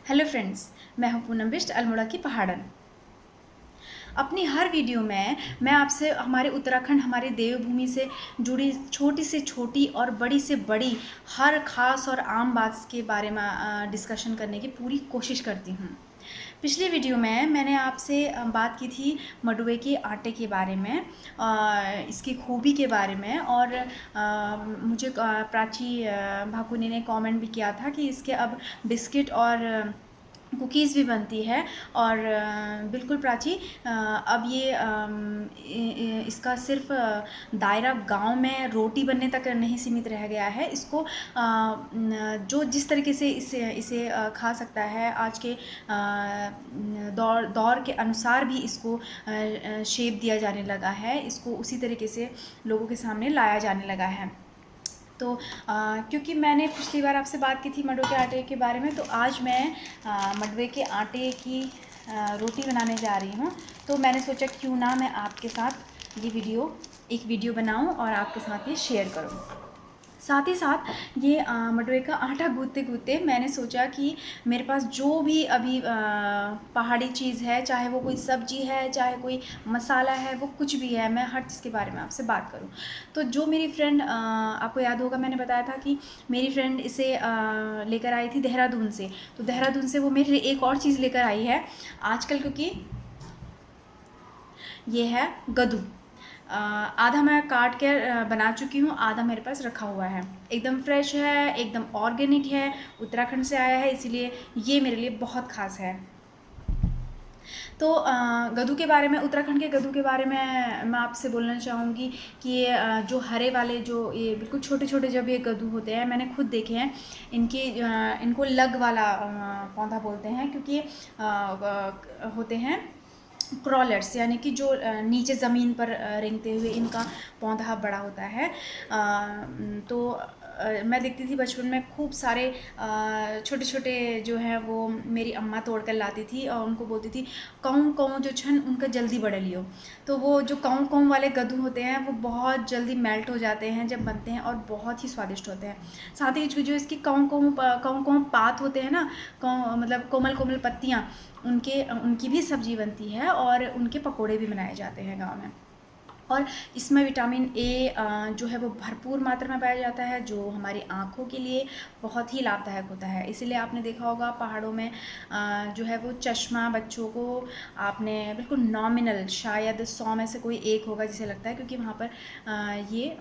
Hello friends, मैं हूं पूनम बिष्ट अल्मोड़ा की पहाड़न। अपनी हर वीडियो में मैं आपसे हमारे उत्तराखंड, हमारी देवभूमि से जुड़ी छोटी से छोटी और बड़ी से बड़ी हर ख़ास और आम बात के बारे में डिस्कशन करने की पूरी कोशिश करती हूँ। पिछली वीडियो में मैंने आपसे बात की थी मंडुवे के आटे के बारे में, इसकी खूबी के बारे में, और मुझे प्राची भाकुनी ने कमेंट भी किया था कि इसके अब बिस्किट और कुकीज़ भी बनती है। और बिल्कुल प्राची, अब ये इसका सिर्फ दायरा गांव में रोटी बनने तक नहीं सीमित रह गया है। इसको जो जिस तरीके से इसे खा सकता है, आज के दौर के अनुसार भी इसको शेप दिया जाने लगा है, इसको उसी तरीके से लोगों के सामने लाया जाने लगा है। तो क्योंकि मैंने पिछली बार आपसे बात की थी मंडुवे के आटे के बारे में, तो आज मैं मंडुवे के आटे की रोटी बनाने जा रही हूँ। तो मैंने सोचा क्यों ना मैं आपके साथ ये एक वीडियो बनाऊँ और आपके साथ ये शेयर करूँ। साथ ही साथ ये मंडुवे का आटा गूँथते गूँथते मैंने सोचा कि मेरे पास जो भी अभी पहाड़ी चीज़ है, चाहे वो कोई सब्जी है, चाहे कोई मसाला है, वो कुछ भी है, मैं हर चीज़ के बारे में आपसे बात करूं। तो जो मेरी फ्रेंड, आपको याद होगा मैंने बताया था कि मेरी फ्रेंड इसे लेकर आई थी देहरादून से। तो देहरादून से वो मेरे लिए एक और चीज़ लेकर आई है आजकल, क्योंकि ये है गदू। आधा मैं काट के बना चुकी हूँ, आधा मेरे पास रखा हुआ है। एकदम फ्रेश है, एकदम ऑर्गेनिक है, उत्तराखंड से आया है, इसीलिए ये मेरे लिए बहुत ख़ास है। तो गदू के बारे में, उत्तराखंड के गदू के बारे में मैं आपसे बोलना चाहूँगी कि ये जो हरे वाले, जो ये बिल्कुल छोटे छोटे जब ये गदू होते हैं, मैंने खुद देखे हैं। इनको लग वाला पौधा बोलते हैं, क्योंकि होते हैं क्रॉलर्स, यानी कि जो नीचे ज़मीन पर रेंगते हुए इनका पौधा बड़ा होता है। तो मैं देखती थी बचपन में खूब सारे छोटे छोटे जो हैं वो मेरी अम्मा तोड़ कर लाती थी और उनको बोलती थी कौं कौं जो छन उनका जल्दी बड़े लियो। तो वो जो कौं कौं वाले गद्दू होते हैं वो बहुत जल्दी मेल्ट हो जाते हैं जब बनते हैं, और बहुत ही स्वादिष्ट होते हैं। साथ ही जो इसकी कौं कौं पात होते हैं ना, कौं मतलब कोमल कोमल पत्तियाँ, उनकी भी सब्जी बनती है और उनके पकोड़े भी बनाए जाते हैं गाँव में। और इसमें विटामिन ए जो है वो भरपूर मात्रा में पाया जाता है, जो हमारी आँखों के लिए बहुत ही लाभदायक होता है। इसीलिए आपने देखा होगा पहाड़ों में जो है वो चश्मा बच्चों को आपने बिल्कुल नॉमिनल, शायद 100 में से कोई एक होगा जिसे लगता है, क्योंकि वहाँ पर ये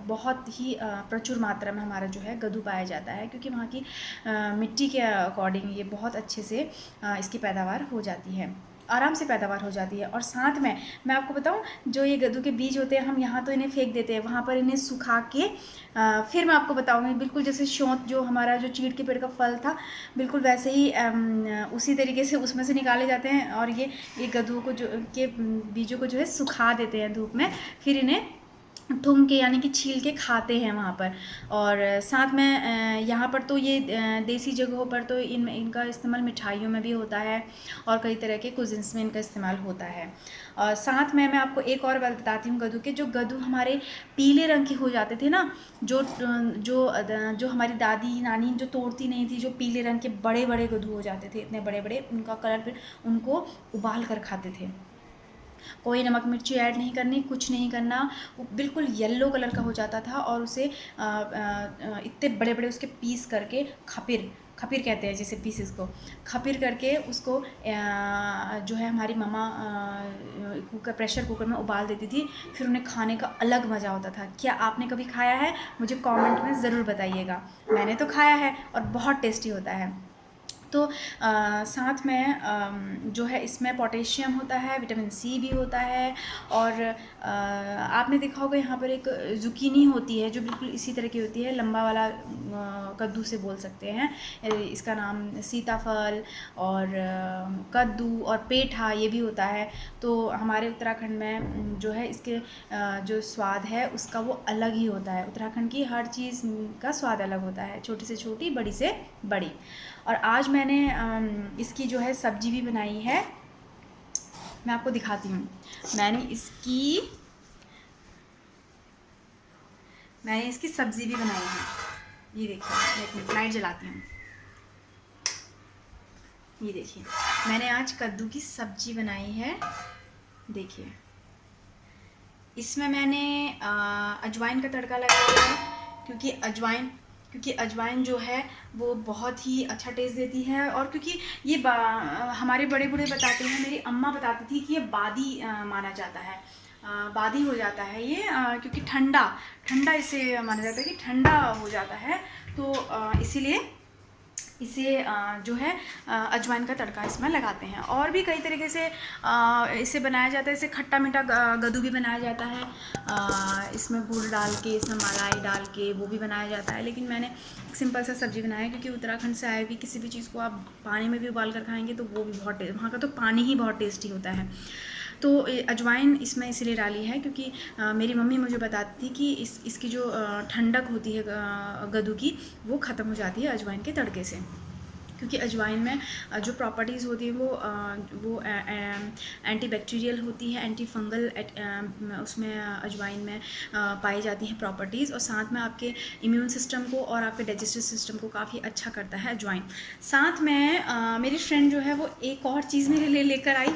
बहुत ही प्रचुर मात्रा में हमारा जो है गदू पाया जाता है, क्योंकि वहाँ की मिट्टी के अकॉर्डिंग ये बहुत अच्छे से इसकी पैदावार हो जाती है, आराम से पैदावार हो जाती है। और साथ में मैं आपको बताऊं, जो ये गद्दू के बीज होते हैं, हम यहाँ तो इन्हें फेंक देते हैं, वहाँ पर इन्हें सुखा के फिर मैं आपको बताऊंगी, बिल्कुल जैसे शौंत, जो हमारा जो चीड़ के पेड़ का फल था, बिल्कुल वैसे ही उसी तरीके से उसमें से निकाले जाते हैं, और ये गद्दू को जो के बीजों को जो है सुखा देते हैं धूप में, फिर इन्हें ठूंग के यानी कि छील के खाते हैं वहाँ पर। और साथ में यहाँ पर तो ये देसी जगहों पर तो इनका इस्तेमाल मिठाइयों में भी होता है, और कई तरह के कुजिन्स में इनका इस्तेमाल होता है। और साथ में मैं आपको एक और बात बताती हूँ गद्दू के। जो गद्दू हमारे पीले रंग के हो जाते थे ना, जो जो जो हमारी दादी नानी जो तोड़ती नहीं थी, जो पीले रंग के बड़े बड़े गद्दू हो जाते थे, इतने बड़े बड़े, उनका कलर फिर उनको उबाल कर खाते थे। कोई नमक मिर्ची ऐड नहीं करनी, कुछ नहीं करना, वो बिल्कुल येलो कलर का हो जाता था। और उसे इतने बड़े बड़े उसके पीस करके, खपीर खपीर कहते हैं जिसे पीसेस को, खपीर करके उसको जो है हमारी मम्मा प्रेशर कुकर में उबाल देती थी, फिर उन्हें खाने का अलग मज़ा होता था। क्या आपने कभी खाया है? मुझे कमेंट में ज़रूर बताइएगा। मैंने तो खाया है और बहुत टेस्टी होता है। तो साथ में जो है इसमें पोटेशियम होता है, विटामिन सी भी होता है। और आपने देखा होगा यहाँ पर एक जुकीनी होती है जो बिल्कुल इसी तरह की होती है, लंबा वाला कद्दू से बोल सकते हैं। इसका नाम सीताफल और कद्दू और पेठा ये भी होता है। तो हमारे उत्तराखंड में जो है इसके जो स्वाद है उसका वो अलग ही होता है। उत्तराखंड की हर चीज़ का स्वाद अलग होता है, छोटी से छोटी, बड़ी से बड़ी। और आज मैंने इसकी जो है सब्जी भी बनाई है, मैं आपको दिखाती हूँ। मैंने इसकी सब्ज़ी भी बनाई है। ये देखिए, मैं एक मिनट लाइट जलाती हूँ। ये देखिए, मैंने आज कद्दू की सब्जी बनाई है। देखिए, इसमें मैंने अजवाइन का तड़का लगाया है, क्योंकि अजवाइन जो है वो बहुत ही अच्छा टेस्ट देती है। और क्योंकि ये हमारे बड़े बूढ़े बताते हैं, मेरी अम्मा बताती थी कि ये बादी माना जाता है, बादी हो जाता है ये, क्योंकि ठंडा इसे माना जाता है कि ठंडा हो जाता है। तो इसीलिए इसे जो है अजवाइन का तड़का इसमें लगाते हैं। और भी कई तरीके से इसे बनाया जाता है। इसे खट्टा मीठा गद्दू भी बनाया जाता है, इसमें गुड़ डाल के, इसमें मलाई डाल के वो भी बनाया जाता है। लेकिन मैंने एक सिंपल सा सब्ज़ी बनाया है, क्योंकि उत्तराखंड से आए हुए किसी भी चीज़ को आप पानी में भी उबाल कर खाएंगे तो वो भी बहुत वहाँ का तो पानी ही बहुत टेस्टी होता है। तो अजवाइन इसमें इसलिए डाली है क्योंकि मेरी मम्मी मुझे बताती थी कि इसकी जो ठंडक होती है गद्दू की, वो ख़त्म हो जाती है अजवाइन के तड़के से। क्योंकि अजवाइन में जो प्रॉपर्टीज़ होती है वो एंटी बैक्टीरियल होती है, एंटी फंगल उसमें अजवाइन में पाई जाती हैं प्रॉपर्टीज़। और साथ में आपके इम्यून सिस्टम को और आपके डाइजेस्टिव सिस्टम को काफ़ी अच्छा करता है अजवाइन। साथ में मेरी फ्रेंड जो है वो एक और चीज़ मेरे लिए लेकर आई,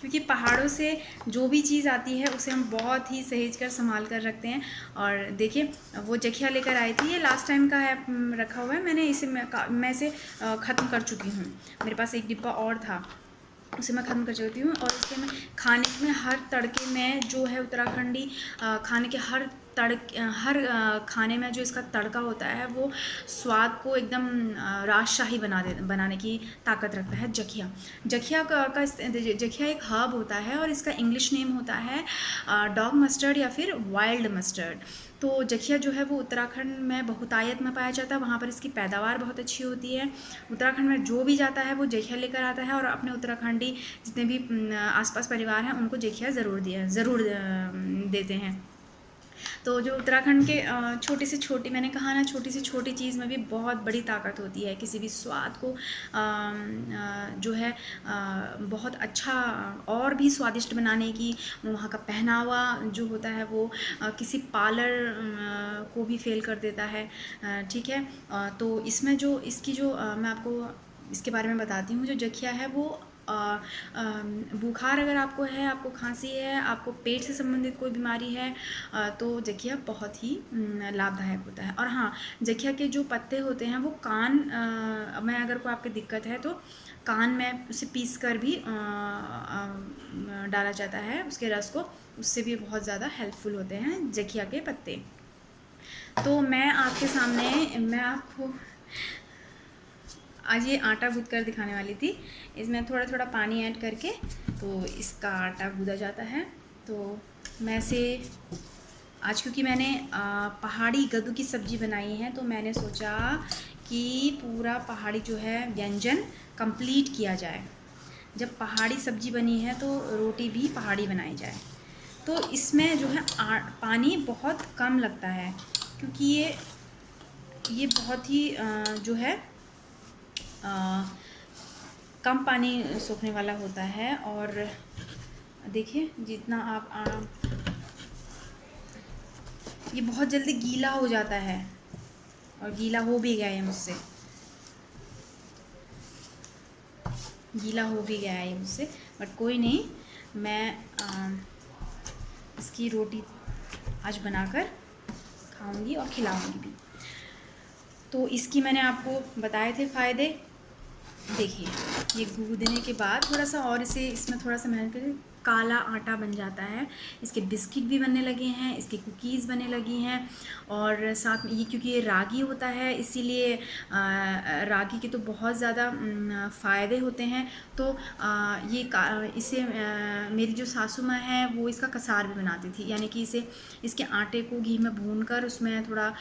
क्योंकि पहाड़ों से जो भी चीज़ आती है उसे हम बहुत ही सहेज कर संभाल कर रखते हैं। और देखिए, वो जखिया लेकर आई थी, ये लास्ट टाइम का है, रखा हुआ है। मैंने इसे मैं इसे ख़त्म कर चुकी हूँ। मेरे पास एक डिब्बा और था, उसे मैं ख़त्म कर चुकी हूँ। और इसे मैं खाने में हर तड़के में जो है उत्तराखंडी खाने के हर खाने में जो इसका तड़का होता है वो स्वाद को एकदम राजशाही बनाने की ताकत रखता है। जखिया एक हर्ब होता है और इसका इंग्लिश नेम होता है डॉग मस्टर्ड या फिर वाइल्ड मस्टर्ड। तो जखिया जो है वो उत्तराखंड में बहुतायत में पाया जाता है, वहाँ पर इसकी पैदावार बहुत अच्छी होती है। उत्तराखंड में जो भी जाता है वो जखिया लेकर आता है, और अपने उत्तराखंडी जितने भी आसपास परिवार हैं उनको जखिया ज़रूर देते हैं। तो जो उत्तराखंड के छोटी से छोटी, मैंने कहा ना, छोटी से छोटी चीज़ में भी बहुत बड़ी ताकत होती है। किसी भी स्वाद को जो है बहुत अच्छा और भी स्वादिष्ट बनाने की। वहाँ का पहनावा जो होता है वो किसी पार्लर को भी फेल कर देता है, ठीक है। तो इसमें जो इसकी जो मैं आपको इसके बारे में बताती हूँ। जो जखिया है वो बुखार अगर आपको है, आपको खांसी है, आपको पेट से संबंधित कोई बीमारी है, तो जखिया बहुत ही लाभदायक होता है। और हाँ, जखिया के जो पत्ते होते हैं वो कान में अगर कोई आपकी दिक्कत है तो कान में उसे पीस कर भी डाला जाता है, उसके रस को, उससे भी बहुत ज़्यादा हेल्पफुल होते हैं जखिया के पत्ते। तो मैं आपको आज ये आटा गूँथ कर दिखाने वाली थी। इसमें थोड़ा थोड़ा पानी ऐड करके तो इसका आटा गूँधा जाता है। तो मैं इसे आज, क्योंकि मैंने पहाड़ी गद्दू की सब्ज़ी बनाई है, तो मैंने सोचा कि पूरा पहाड़ी जो है व्यंजन कंप्लीट किया जाए। जब पहाड़ी सब्ज़ी बनी है तो रोटी भी पहाड़ी बनाई जाए। तो इसमें जो है पानी बहुत कम लगता है, क्योंकि ये बहुत ही जो है कम पानी सोखने वाला होता है। और देखिए, जितना आप ये बहुत जल्दी गीला हो जाता है, और गीला हो भी गया है मुझसे, बट कोई नहीं, मैं इसकी रोटी आज बनाकर खाऊंगी और खिलाऊंगी भी। तो इसकी मैंने आपको बताए थे फ़ायदे। देखिए, ये गूँधने के बाद थोड़ा सा और इसमें थोड़ा सा मेहनत करें, काला आटा बन जाता है। इसके बिस्किट भी बनने लगे हैं, इसकी कुकीज़ बनने लगी हैं। और साथ में ये, क्योंकि ये रागी होता है, इसीलिए रागी के तो बहुत ज़्यादा फ़ायदे होते हैं। तो इसे मेरी जो सासू माँ है वो इसका कसार भी बनाती थी, यानी कि इसके आटे को घी में भूनकर उसमें थोड़ा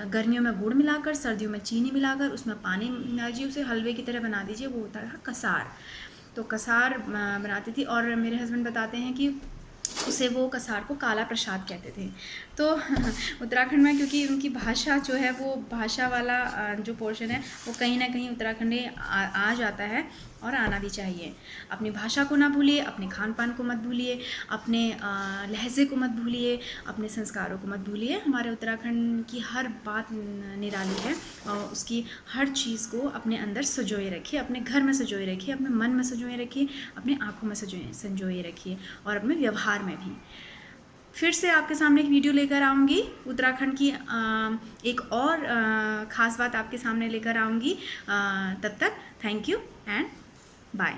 गर्मियों में गुड़ मिलाकर, सर्दियों में चीनी मिलाकर उसमें पानी मिलाइए, उसे हलवे की तरह बना दीजिए, वो होता है कसार। तो कसार बनाती थी। और मेरे हस्बैंड बताते हैं कि उसे वो कसार को काला प्रसाद कहते थे। तो उत्तराखंड में क्योंकि उनकी भाषा जो है वो भाषा वाला जो पोर्शन है वो कहीं ना कहीं उत्तराखंडी आ जाता है, और आना भी चाहिए। अपनी भाषा को ना भूलिए, अपने खान पान को मत भूलिए, अपने लहजे को मत भूलिए, अपने संस्कारों को मत भूलिए। हमारे उत्तराखंड की हर बात निराली है, और उसकी हर चीज़ को अपने अंदर संजोए रखिए, अपने घर में संजोए रखिए, अपने मन में संजोए रखिए, अपनी आँखों में संजोए रखिए, और अपने व्यवहार में भी। फिर से आपके सामने एक वीडियो लेकर आऊँगी, उत्तराखंड की एक और ख़ास बात आपके सामने लेकर आऊँगी। तब तक थैंक यू एंड बाय।